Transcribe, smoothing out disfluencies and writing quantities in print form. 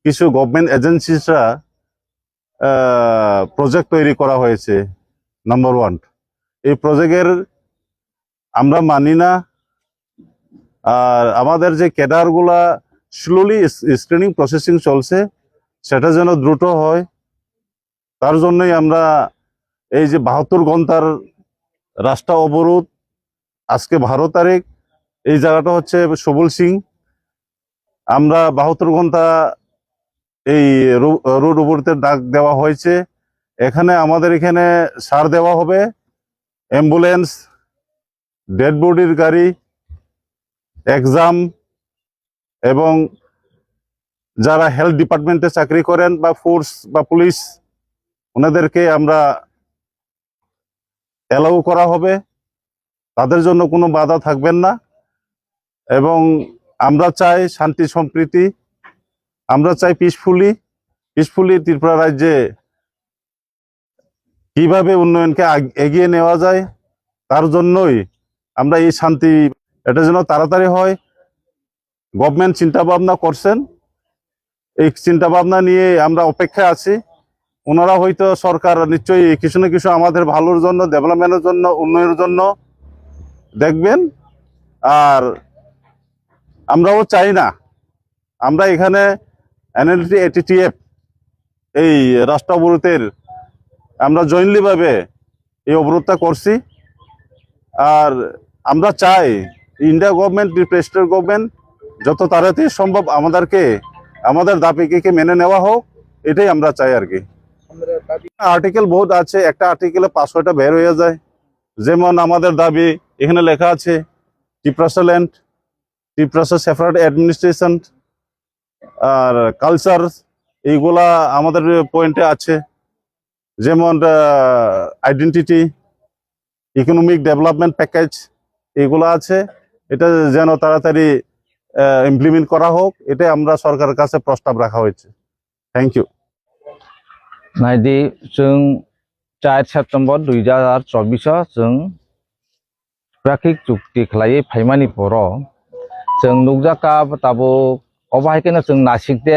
কিছু government এজেন্সিসরা project তৈরি করা হয়েছে। নাম্বার 1, এই প্রজেক্টের আমরা মানি না। আর আমাদের যে ক্যাডারগুলা স্লোলি স্ক্রিনিং প্রসেসিং চলছে, সেটা যেন দ্রুত হয়। তার জন্যই আমরা এই যে 72 ঘন্টার রাস্তা অবরোধ, আজকে 12 তারিখ, এই জায়গাটা হচ্ছে সবল সিং। আমরা 72 ঘন্টা এই রোড অবরোধের ডাক দেওয়া হয়েছে। আমাদের এখানে সার দেওয়া হবে, অ্যাম্বুলেন্স, ডেড বডির গাড়ি, এক্সাম, এবং যারা হেলথ ডিপার্টমেন্টে চাকরি করেন বা ফোর্স বা পুলিশ, ওনাদেরকে আমরা অ্যালাউ করা হবে। তাদের জন্য কোনো বাধা থাকবেন না। এবং আমরা চাই শান্তি সম্প্রীতি, আমরা চাই পিসফুলি ত্রিপুরা রাজ্যে কিভাবে উন্নয়নকে এগিয়ে নেওয়া যায়, তার জন্যই আমরা এই শান্তি, এটা যেন তাড়াতাড়ি হয়। গভর্নমেন্ট চিন্তা ভাবনা করছেন, এই চিন্তা ভাবনা নিয়ে আমরা অপেক্ষায় আছি। ওনারা হয়তো সরকার নিশ্চয়ই কিছু না কিছু আমাদের ভালোর জন্য, ডেভেলপমেন্টের জন্য, উন্নয়নের জন্য দেখবেন। আর আমরাও চাই না আমরা এখানে এনএলটি এটিটিএফ এই রাষ্ট্র অবরোধের আমরা জয়েন্টলি ভাবে এই অবরোধটা করছি। আর আমরা চাই ইন্ডিয়া গভর্নমেন্ট, প্রেসিডেন্ট গভর্নমেন্ট যত তাড়াতাড়ি সম্ভব আমাদের দাবিকে মেনে নেওয়া হোক, এটাই আমরা চাই আর কি। আর্টিকেল বহুত আছে, একটা আর্টিকেলে 500টা বের হয়ে যায়। যেমন আমাদের দাবি এখানে লেখা আছে Tripura land, Tripura separate administration আর কালচার, এইগুলা আমাদের পয়েন্টে আছে। যেমন আইডেন্টিটি, ইকোনমিক ডেভেলপমেন্ট প্যাকেজ, এগুলো আছে। এটা যেন তাড়াতাড়ি ইমপ্লিমেন্ট করা হোক, এটাই আমরা সরকারের কাছে প্রস্তাব রাখা হয়েছে। Thank you. नायदि जों 4 सेप्टेम्बर 2024 जों प्राकृतिक चुक्ति खालायै फाइमानि बर' जों नुकजाका ताबो अबाहायखौनो जों नासिकदे